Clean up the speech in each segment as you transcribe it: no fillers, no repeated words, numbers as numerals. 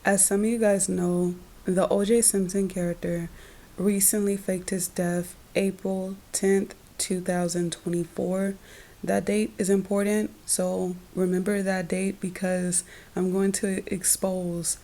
As some of you guys know, the O.J. Simpson character recently faked his death April 10th, 2024. That date is important, so remember that date because I'm going to expose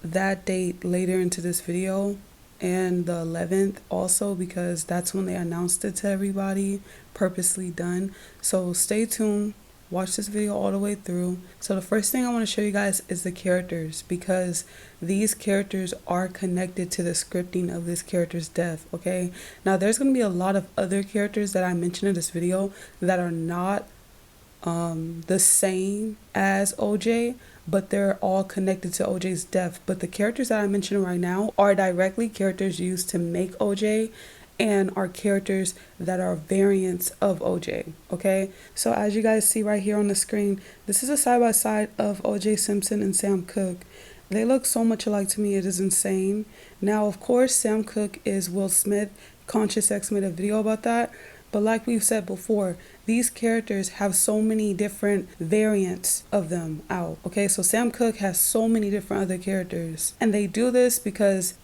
that date later into this video, and the 11th also, because that's when they announced it to everybody, purposely done. So stay tuned, watch this video all the way through. So the first thing I want to show you guys is the characters, because these characters are connected to the scripting of this character's death. Okay, now there's going to be a lot of other characters that I mentioned in this video that are not the same as OJ, but they're all connected to OJ's death. But the characters that I'm mentioning right now are directly characters used to make OJ and are characters that are variants of OJ. Okay, so as you guys see right here on the screen, this is a side-by-side of OJ Simpson and Sam Cooke. They look so much alike to me, it is insane. Now, of course, Sam Cooke is Will Smith. Conscious X made a video about that. But like we've said before, these characters have so many different variants of them out. Okay, so Sam Cooke has so many different other characters. And they do this because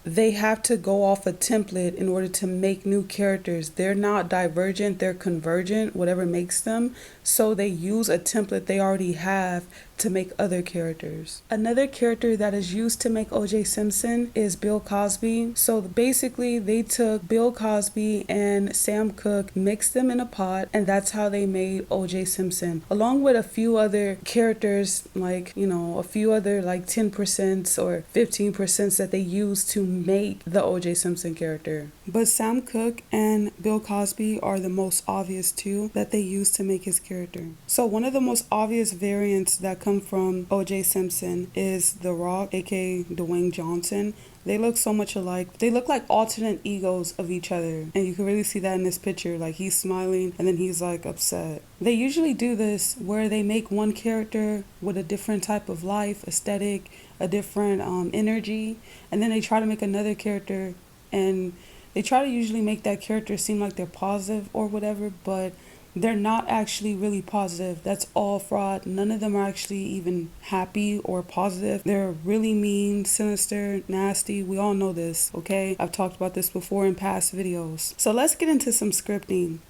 they have to go off a template in order to make new characters. They're not divergent, they're convergent, whatever makes them. So they use a template they already have to make other characters. Another character that is used to make O.J. Simpson is Bill Cosby. So basically they took Bill Cosby and Sam Cooke, mixed them in a pot, and that's how they made O.J. Simpson, along with a few other characters, like, you know, a few other like 10% or 15% that they used to make the O.J. Simpson character. But Sam Cooke and Bill Cosby are the most obvious two that they used to make his character. So one of the most obvious variants that come from O.J. Simpson is The Rock, aka Dwayne Johnson. They look so much alike. They look like alternate egos of each other. And you can really see that in this picture. Like, he's smiling and then he's like upset. They usually do this where they make one character with a different type of life, aesthetic, a different energy. And then they try to make another character, and they try to usually make that character seem like they're positive or whatever, but they're not actually really positive. That's all fraud. None of them are actually even happy or positive. They're really mean, sinister, nasty. We all know this, okay? I've talked about this before in past videos. So let's get into some scripting.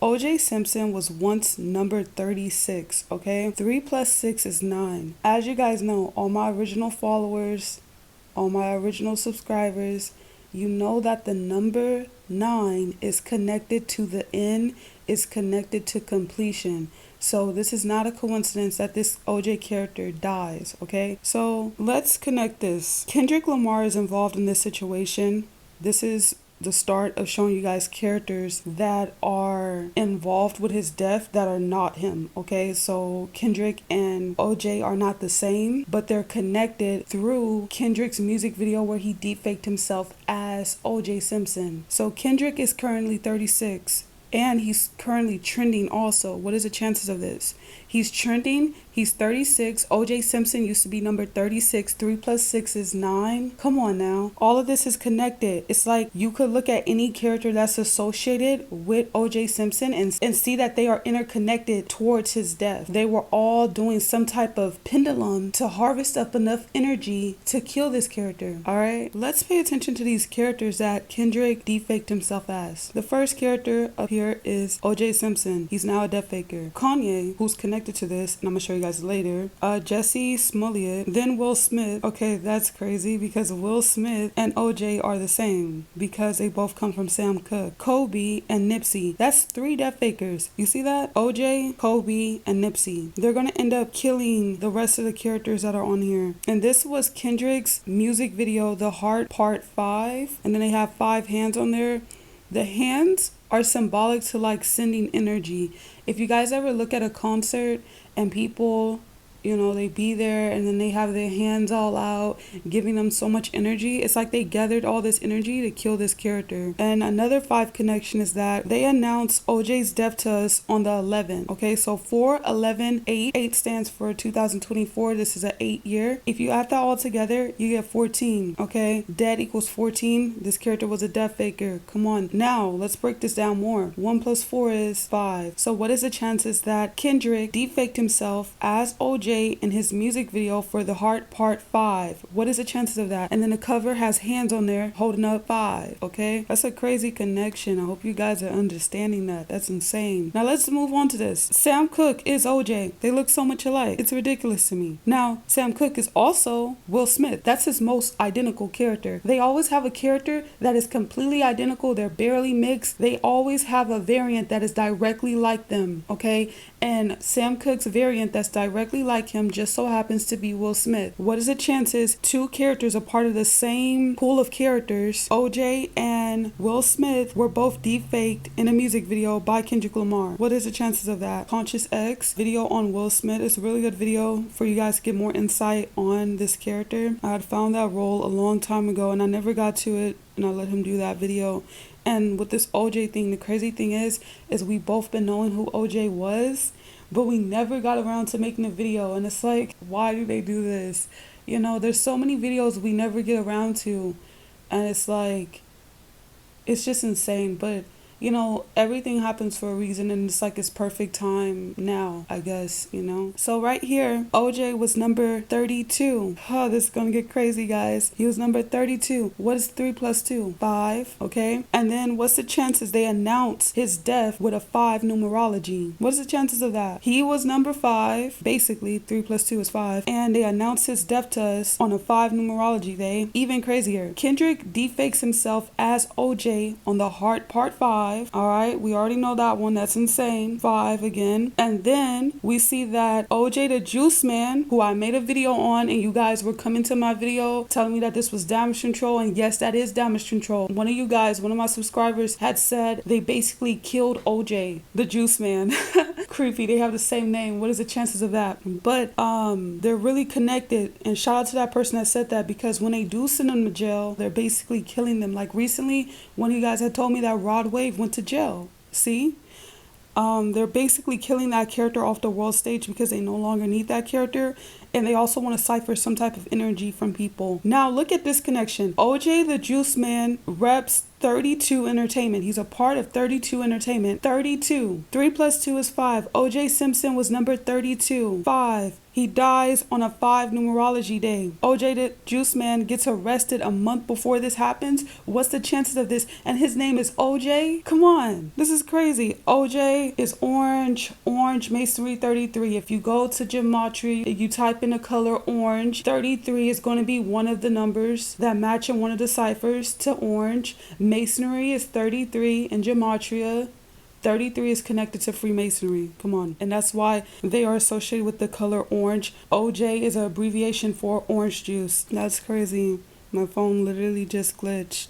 O.J. Simpson was once number 36, okay? 3 plus 6 is 9. As you guys know, all my original followers, all my original subscribers, you know that the number 9 is connected to the end, is connected to completion. So this is not a coincidence that this OJ character dies, okay? So let's connect this. Kendrick Lamar is involved in this situation. This is the start of showing you guys characters that are involved with his death that are not him, okay? So Kendrick and OJ are not the same, but they're connected through Kendrick's music video where he deepfaked himself as OJ Simpson. So Kendrick is currently 36 and he's currently trending also. What is the chances of this? He's trending. He's 36. OJ Simpson used to be number 36. 3 plus 6 is 9. Come on now. All of this is connected. It's like you could look at any character that's associated with OJ Simpson and see that they are interconnected towards his death. They were all doing some type of pendulum to harvest up enough energy to kill this character. All right, let's pay attention to these characters that Kendrick defaked himself as. The first character up here is OJ Simpson. He's now a death faker. Kanye, who's connected to this, and I'm gonna show you guys later, Jesse Smollett, then Will Smith. Okay, that's crazy because Will Smith and OJ are the same because they both come from Sam Cooke. Kobe and Nipsey. That's 3 death fakers. You see that? OJ, Kobe, and Nipsey. They're gonna end up killing the rest of the characters that are on here. And this was Kendrick's music video, The Heart Part 5. And then they have 5 hands on there. The hands are symbolic to like sending energy. If you guys ever look at a concert and people, you know, they be there and then they have their hands all out, giving them so much energy. It's like they gathered all this energy to kill this character. And another 5 connection is that they announced OJ's death to us on the 11th. Okay, so 4, 11, 8. 8 stands for 2024. This is an 8 year. If you add that all together, you get 14. Okay, dead equals 14. This character was a death faker. Come on. Now, let's break this down more. 1 plus 4 is 5. So what is the chances that Kendrick defaked himself as OJ OJ in his music video for The Heart Part 5. What is the chances of that? And then the cover has hands on there holding up 5, okay? That's a crazy connection. I hope you guys are understanding that. That's insane. Now let's move on to this. Sam Cooke is OJ. They look so much alike. It's ridiculous to me. Now, Sam Cooke is also Will Smith. That's his most identical character. They always have a character that is completely identical. They're barely mixed. They always have a variant that is directly like them, okay? And Sam Cooke's variant that's directly like him just so happens to be Will Smith. What is the chances two characters are part of the same pool of characters? OJ and Will Smith were both deepfaked in a music video by Kendrick Lamar. What is the chances of that? Conscious X video on Will Smith. It's a really good video for you guys to get more insight on this character. I had found that role a long time ago and I never got to it, and I let him do that video. And with this OJ thing, the crazy thing is we both been knowing who OJ was, but we never got around to making a video. And it's like, why do they do this? You know, there's so many videos we never get around to, and it's like, it's just insane. But you know, everything happens for a reason, and it's like it's perfect time now, I guess, you know. So right here, OJ was number 32. Oh, this is gonna get crazy, guys. He was number 32. What is 3 plus 2? 5, okay? And then what's the chances they announce his death with a 5 numerology? What is the chances of that? He was number 5. Basically, 3 plus 2 is 5. And they announced his death to us on a 5 numerology day. Even crazier. Kendrick defakes himself as OJ on The Heart Part 5. All right, we already know that one. That's insane. 5 again. And then we see that OJ the Juice Man, who I made a video on, and you guys were coming to my video telling me that this was damage control, and yes, that is damage control. One of you guys, one of my subscribers had said they basically killed OJ the Juice Man. Creepy. They have the same name. What is the chances of that? But they're really connected, and shout out to that person that said that, because when they do send them to jail, they're basically killing them. Like recently, one of you guys had told me that Rod Wave went to jail. See? They're basically killing that character off the world stage because they no longer need that character, and they also want to cipher some type of energy from people. Now look at this connection. OJ the Juice Man reps 32 Entertainment. He's a part of 32 Entertainment. 32. 3 plus 2 is 5. OJ Simpson was number 32. 5. He dies on a 5 numerology day. OJ the Juice Man gets arrested a month before this happens. What's the chances of this? And his name is OJ? Come on. This is crazy. OJ is orange. Orange Masonry 33. If you go to Gematria, you type in the color orange. 33 is going to be one of the numbers that match in one of the ciphers to orange. Masonry is 33 in Gematria. 33 is connected to Freemasonry. Come on. And that's why they are associated with the color orange. OJ is an abbreviation for orange juice. That's crazy. My phone literally just glitched.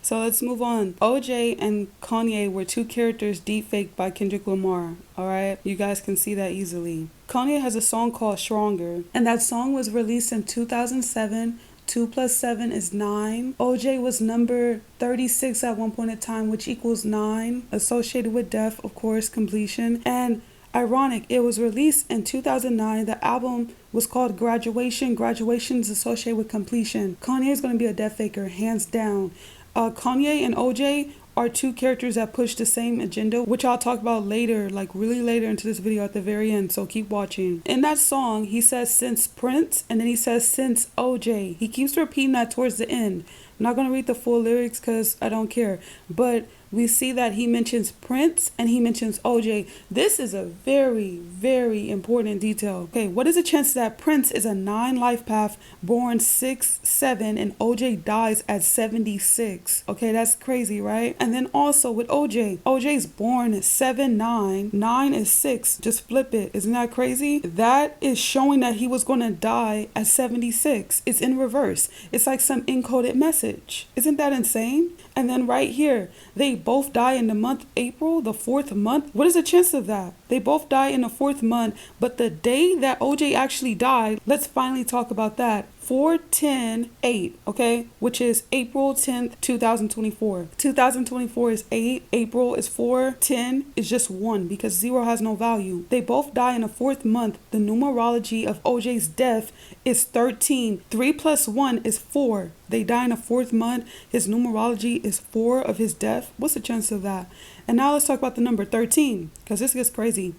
So let's move on. OJ and Kanye were 2 characters deepfaked by Kendrick Lamar. Alright? You guys can see that easily. Kanye has a song called Stronger, and that song was released in 2007. 2 plus 7 is 9. OJ was number 36 at one point in time, which equals 9, associated with death, of course, completion. And ironic, it was released in 2009. The album was called Graduation. Graduation is associated with completion. Kanye is going to be a death faker, hands down. Kanye and OJ are 2 characters that push the same agenda, which I'll talk about later, like really later into this video at the very end, so keep watching. In that song, he says since Prince, and then he says since OJ. He keeps repeating that towards the end. I'm not going to read the full lyrics because I don't care, but we see that he mentions Prince and he mentions OJ. This is a very, very important detail. Okay, what is the chance that Prince is a 9 life path, born 6'7", and OJ dies at 76? Okay, that's crazy, right? And then also with OJ's born 7'9", 9 is 6. Just flip it. Isn't that crazy? That is showing that he was going to die at 76. It's in reverse. It's like some encoded message. Isn't that insane? And then right here, they both die in the month April, the 4th month. What is the chance of that? They both die in the 4th month, but the day that OJ actually died, let's finally talk about that. 4/10/8, okay, which is April 10th, 2024. 2024 is 8, April is 4, 10 is just 1 because 0 has no value. They both die in the 4th month. The numerology of OJ's death is 13. 3 plus 1 is 4. They die in the 4th month. His numerology is 4 of his death. What's the chance of that? And now let's talk about the number 13, because this gets crazy.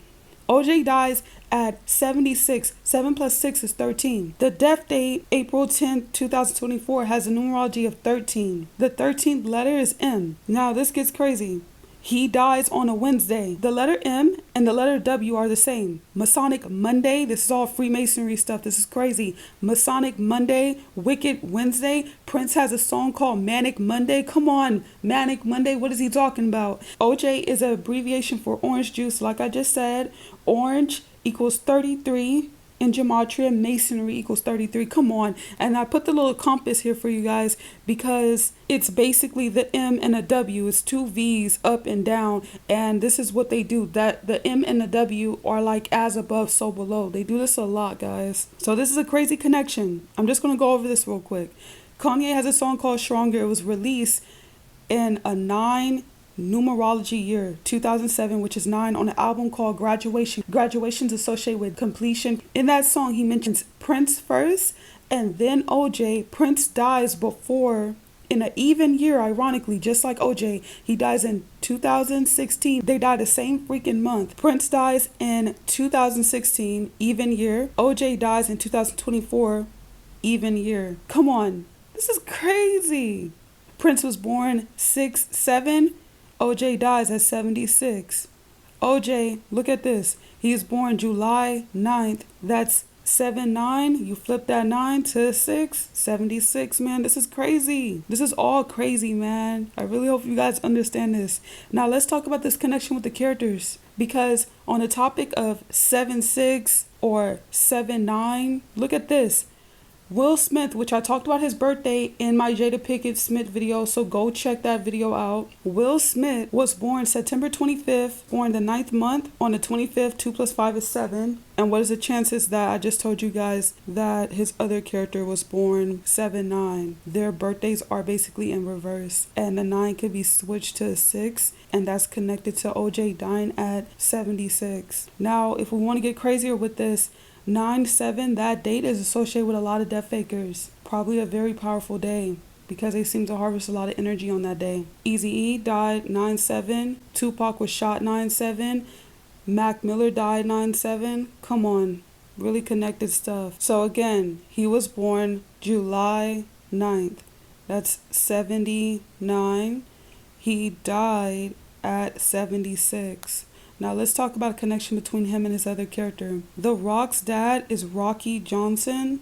OJ dies at 76. 7 plus 6 is 13. The death date, April 10th, 2024, has a numerology of 13. The 13th letter is M. Now this gets crazy. He dies on a Wednesday. The letter M and the letter W are the same. Masonic Monday. This is all Freemasonry stuff. This is crazy. Masonic Monday, Wicked Wednesday. Prince has a song called Manic Monday. Come on, Manic Monday. What is he talking about? OJ is an abbreviation for orange juice. Like I just said, orange equals 33. In gematria, masonry equals 33. Come on. And I put the little compass here for you guys because it's basically the M and a W. It's two V's up and down. And this is what they do. That the M and the W are like as above, so below. They do this a lot, guys. So this is a crazy connection. I'm just going to go over this real quick. Kanye has a song called Stronger. It was released in a 9 numerology year, 2007, which is 9, on an album called Graduation. Graduation's associated with completion. In that song, he mentions Prince first and then OJ. Prince dies before, in an even year, ironically, just like OJ. He dies in 2016. They die the same freaking month. Prince dies in 2016, even year. OJ dies in 2024, even year. Come on. This is crazy. Prince was born 6/7. OJ dies at 76. OJ, look at this. He is born July 9th. That's 7/9. You flip that 9 to 6. 76, man. This is crazy. This is all crazy, man. I really hope you guys understand this. Now, let's talk about this connection with the characters. Because on the topic of 7/6 or 7/9, look at this. Will Smith, which I talked about his birthday in my Jada Pinkett Smith video, so go check that video out. Will Smith was born September 25th, born the 9th month. On the 25th, 2 plus 5 is 7. And what is the chances that I just told you guys that his other character was born 7/9? Their birthdays are basically in reverse. And the 9 could be switched to a 6. And that's connected to OJ dying at 76. Now, if we want to get crazier with this, 9/7, that date is associated with a lot of death fakers. Probably a very powerful day because they seem to harvest a lot of energy on that day. Eazy-E died 9/7. Tupac was shot 9/7. Mac Miller died 9/7. Come on, really connected stuff. So again, he was born July 9th. That's 79. He died at 76. Now let's talk about a connection between him and his other character. The Rock's dad is Rocky Johnson.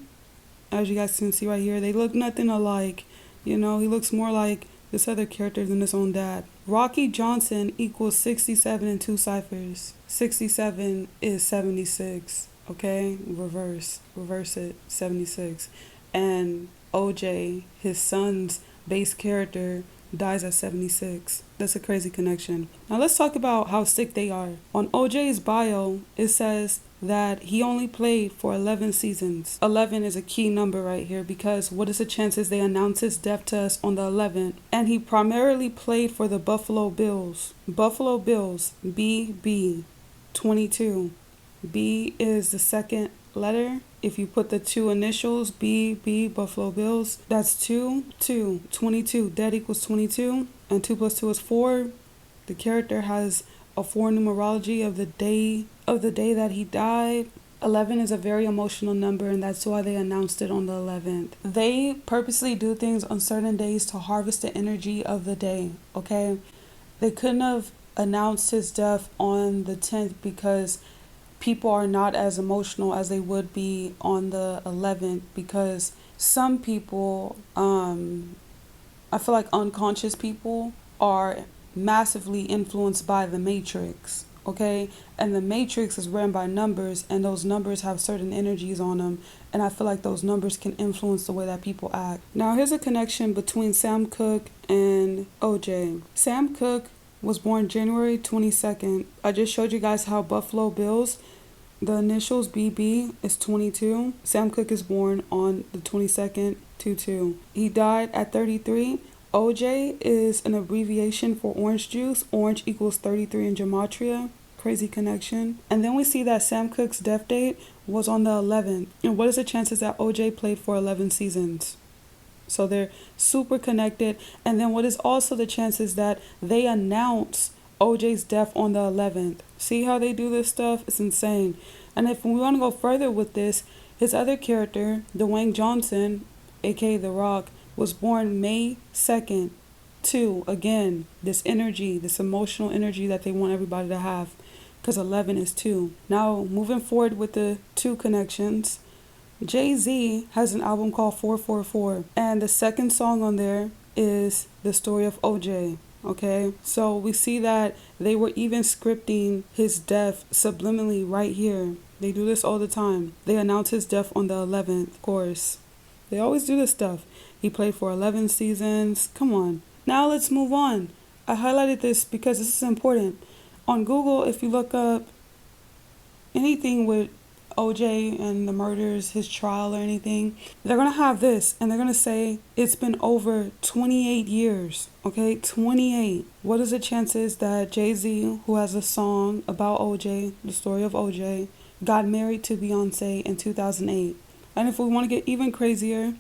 As you guys can see right here, they look nothing alike. You know, he looks more like this other character than his own dad. Rocky Johnson equals 67 in 2 ciphers. 67 is 76. Okay, reverse it, 76. And OJ, his son's base character, dies at 76. That's a crazy connection. Now let's talk about how sick they are. On OJ's bio, it says that he only played for 11 seasons. 11 is a key number right here because what is the chances they announce his death to us on the 11th? And he primarily played for the Buffalo Bills. Buffalo Bills, BB, 22. B is the second letter. If you put the 2 initials, BB, Buffalo Bills, that's 2, 22. Dead equals 22, and 2 plus 2 is 4. The character has a 4 numerology of the day that he died. 11 is a very emotional number, and that's why they announced it on the 11th. They purposely do things on certain days to harvest the energy of the day, okay? They couldn't have announced his death on the 10th because people are not as emotional as they would be on the 11th because some people, I feel like unconscious people are massively influenced by the Matrix, okay? And the Matrix is ran by numbers, and those numbers have certain energies on them, and I feel like those numbers can influence the way that people act. Now, here's a connection between Sam Cooke and OJ. Sam Cooke was born January 22nd. I just showed you guys how Buffalo Bills, the initials BB is 22. Sam Cooke is born on the 22nd, 22. He died at 33. OJ is an abbreviation for orange juice. Orange equals 33 in gematria. Crazy connection. And then we see that Sam Cooke's death date was on the 11th. And what is the chances that OJ played for 11 seasons? So they're super connected. And then what is also the chances that they announce OJ's death on the 11th. See how they do this stuff? It's insane. And if we want to go further with this, his other character, Dwayne Johnson, aka The Rock, was born May 2nd. Two, again, this energy, this emotional energy that they want everybody to have, because 11 is 2. Now, moving forward with the 2 connections, Jay-Z has an album called 444, and the second song on there is the story of OJ. Okay, so we see that they were even scripting his death subliminally right here. They do this all the time. They announce his death on the 11th, of course. They always do this stuff. He played for 11 seasons. Come on. Now let's move on. I highlighted this because this is important. On Google, if you look up anything with OJ and the murders, his trial or anything, they're going to have this and they're going to say it's been over 28 years. Okay, 28. What is the chances that Jay-Z, who has a song about OJ, the story of OJ, got married to Beyonce in 2008? And if we want to get even crazier,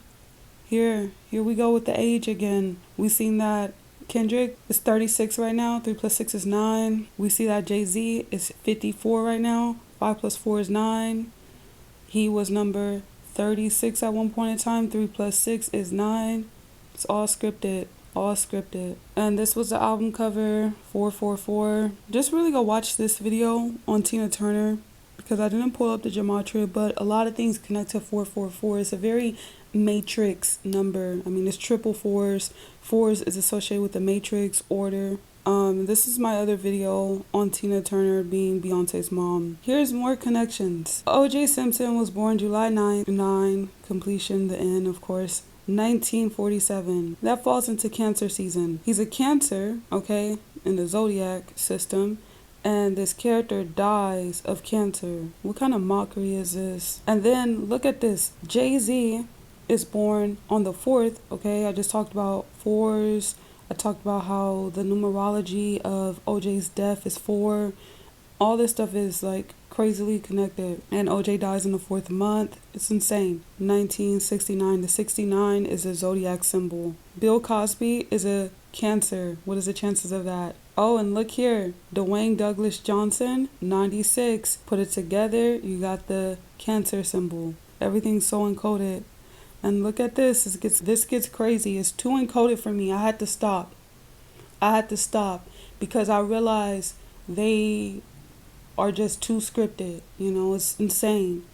here we go with the age again. We seen that Kendrick is 36 right now. 3 plus 6 is 9. We see that Jay-Z is 54 right now. 5 plus 4 is 9. He was number 36 at one point in time. 3 plus 6 is 9. It's all scripted. All scripted. And this was the album cover, 444. Just really go watch this video on Tina Turner, because I didn't pull up the gematria, but a lot of things connect to 444. It's a very matrix number. I mean, it's triple fours. Fours is associated with the matrix order. This is my other video on Tina Turner being Beyonce's mom. Here's more connections. O.J. Simpson was born July 9, completion, the N, of course, 1947. That falls into Cancer season. He's a Cancer, okay, in the Zodiac system. And this character dies of cancer. What kind of mockery is this? And then look at this. Jay-Z is born on the 4th. Okay, I just talked about 4s. I talked about how the numerology of OJ's death is 4. All this stuff is like crazily connected. And OJ dies in the 4th month. It's insane. 1969. The 69 is a Zodiac symbol. Bill Cosby is a Cancer. What is the chances of that? Oh, and look here. Dwayne Douglas Johnson, 96. Put it together, you got the Cancer symbol. Everything's so encoded. And look at this. This gets crazy. It's too encoded for me. I had to stop. Because I realized they are just too scripted. You know, it's insane.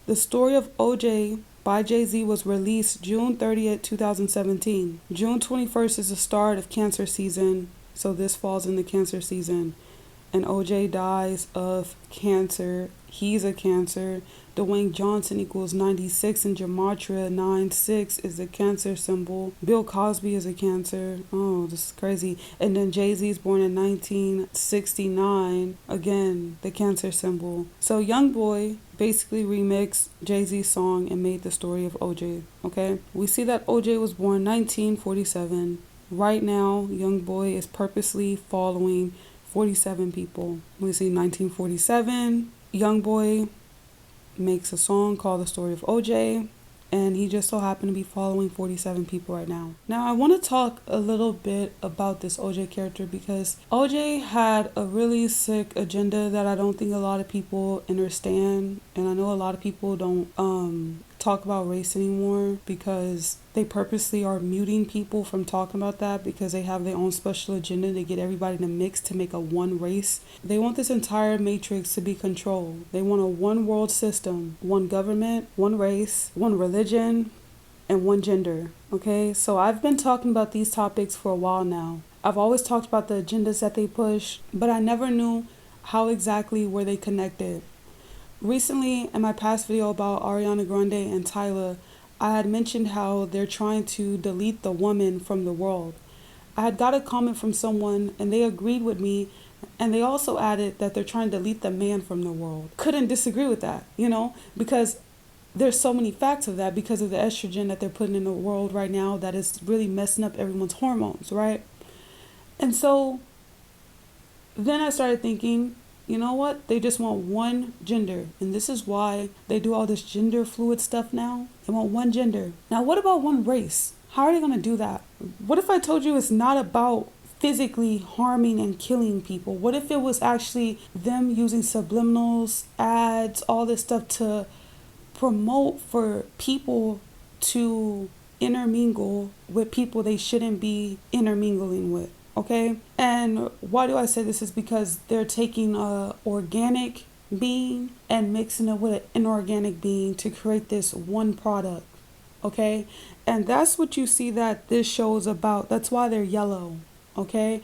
The story of OJ by Jay-Z was released June 30th, 2017. June 21st is the start of Cancer season. So this falls in the Cancer season. And OJ dies of cancer. He's a Cancer. Dwayne Johnson equals 96 in gematria. 96 is the Cancer symbol. Bill Cosby is a Cancer. Oh, this is crazy. And then Jay-Z is born in 1969. Again, the Cancer symbol. So YoungBoy basically remixed Jay-Z's song and made the story of OJ. Okay? We see that OJ was born 1947. Right now, YoungBoy is purposely following 47 people. We see 1947, YoungBoy makes a song called The Story of OJ, and he just so happened to be following 47 people right now. Now, I want to talk a little bit about this OJ character because OJ had a really sick agenda that I don't think a lot of people understand, and I know a lot of people don't talk about race anymore because they purposely are muting people from talking about that because they have their own special agenda to get everybody in a mix to make a one race. They want this entire matrix to be controlled. They want a one world system, one government, one race, one religion, and one gender. Okay, so I've been talking about these topics for a while now. I've always talked about the agendas that they push, but I never knew how exactly were they connected. Recently, in my past video about Ariana Grande and Tyler, I had mentioned how they're trying to delete the woman from the world. I had got a comment from someone and they agreed with me, and they also added that they're trying to delete the man from the world. Couldn't disagree with that, because there's so many facts of that because of the estrogen that they're putting in the world right now that is really messing up everyone's hormones, right? And so then I started thinking, you know what? They just want one gender. And this is why they do all this gender fluid stuff now. They want one gender. Now, what about one race? How are they going to do that? What if I told you it's not about physically harming and killing people? What if it was actually them using subliminals, ads, all this stuff to promote for people to intermingle with people they shouldn't be intermingling with? Okay? And why do I say this is because they're taking a organic being and mixing it with an inorganic being to create this one product. Okay? And that's what you see that this show is about. That's why they're yellow. Okay?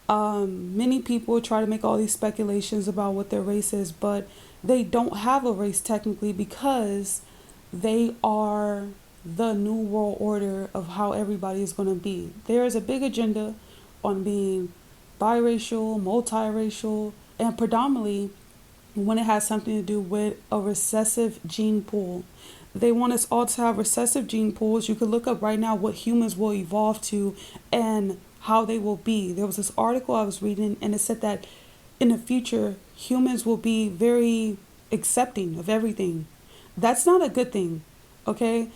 Many people try to make all these speculations about what their race is, but they don't have a race technically because they are the new world order of how everybody is going to be. There is a big agenda on being biracial, multiracial, and predominantly when it has something to do with a recessive gene pool. They want us all to have recessive gene pools. You could look up right now what humans will evolve to and how they will be. There was this article I was reading and it said that in the future, humans will be very accepting of everything. That's not a good thing, okay?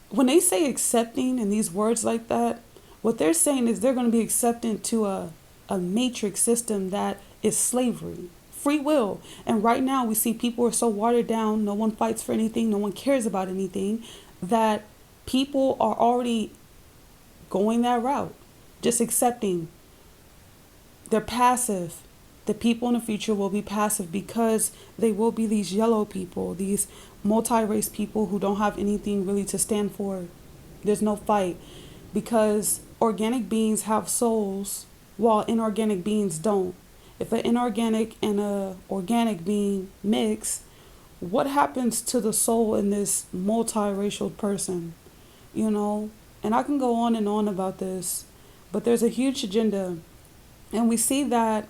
When they say accepting and these words like that, what they're saying is they're going to be accepting to a matrix system that is slavery, free will. And right now we see people are so watered down, no one fights for anything, no one cares about anything, that people are already going that route, just accepting. They're passive. The people in the future will be passive because they will be these yellow people, these multi-race people who don't have anything really to stand for. There's no fight because organic beings have souls while inorganic beings don't. If an inorganic and an organic being mix, what happens to the soul in this multiracial person? You know, and I can go on and on about this, but there's a huge agenda. And we see that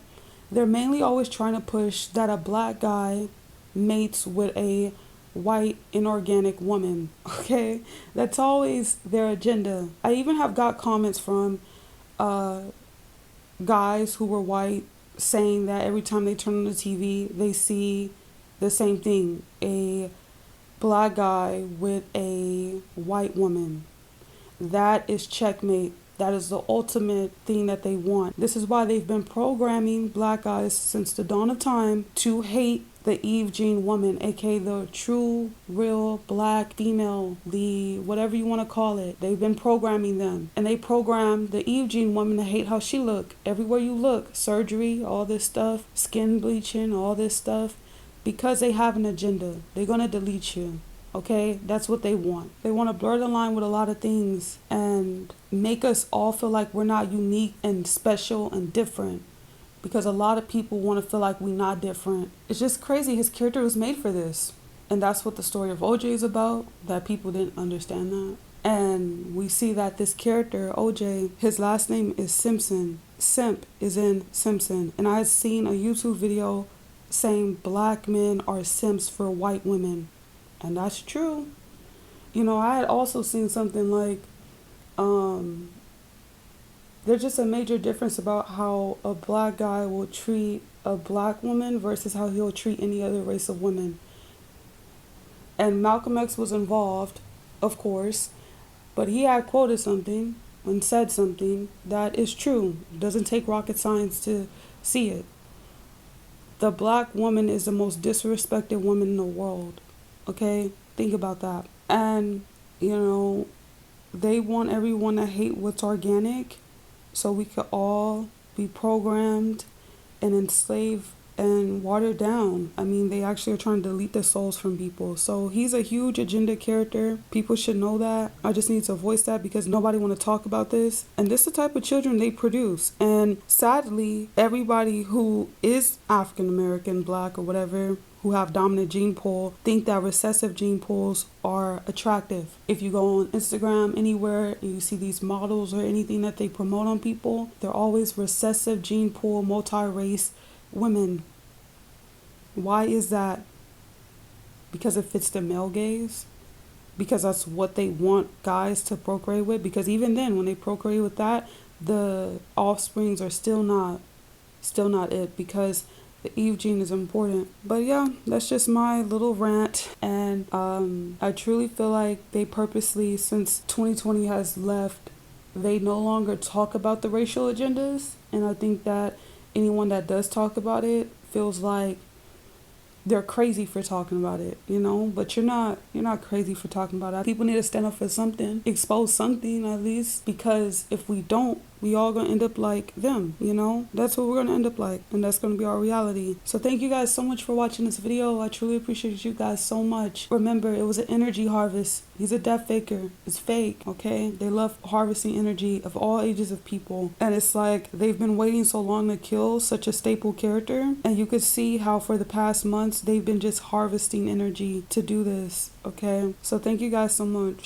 they're mainly always trying to push that a black guy mates with a white inorganic woman. Okay, that's always their agenda. I even have got comments from guys who were white saying that every time they turn on the TV, they see the same thing: a black guy with a white woman. That is checkmate. That is the ultimate thing that they want. This is why they've been programming black guys since the dawn of time to hate the Eve gene woman, aka the true, real black female, the whatever you want to call it. They've been programming them. And they program the Eve gene woman to hate how she look. Everywhere you look, surgery, all this stuff, skin bleaching, all this stuff. Because they have an agenda. They're going to delete you. Okay, that's what they want. They want to blur the line with a lot of things and make us all feel like we're not unique and special and different, because a lot of people want to feel like we're not different. It's just crazy. His character was made for this. And that's what the story of OJ is about, that people didn't understand that. And we see that this character, OJ, his last name is Simpson. Simp is in Simpson. And I had seen a YouTube video saying black men are simps for white women. And that's true. You know, I had also seen something like, there's just a major difference about how a black guy will treat a black woman versus how he'll treat any other race of women. And Malcolm X was involved, of course, but he had quoted something and said something that is true. It doesn't take rocket science to see it. The black woman is the most disrespected woman in the world. Okay, think about that. And, you know, they want everyone to hate what's organic so we could all be programmed and enslaved and watered down. I mean, they actually are trying to delete the souls from people. So he's a huge agenda character. People should know that. I just need to voice that because nobody want to talk about this. And this is the type of children they produce. And sadly, everybody who is African American, black, or whatever, who have dominant gene pool, think that recessive gene pools are attractive. If you go on Instagram, anywhere, and you see these models or anything that they promote on people, they're always recessive gene pool, multi-race women. Why is that? Because it fits the male gaze? Because that's what they want guys to procreate with? Because even then, when they procreate with that, the offsprings are still not it, because the Eve gene is important. But yeah, that's just my little rant. And I truly feel like they purposely, since 2020 has left, they no longer talk about the racial agendas. And I think that anyone that does talk about it feels like they're crazy for talking about it, you know, but you're not crazy for talking about it. People need to stand up for something, expose something at least, because if we don't, we all gonna end up like them, you know. That's what we're gonna end up like, and that's gonna be our reality. So thank you guys so much for watching this video. I truly appreciate you guys so much. Remember, it was an energy harvest. He's a death faker. It's fake, okay? They love harvesting energy of all ages of people, and it's like they've been waiting so long to kill such a staple character, and you could see how for the past months they've been just harvesting energy to do this, okay? So thank you guys so much.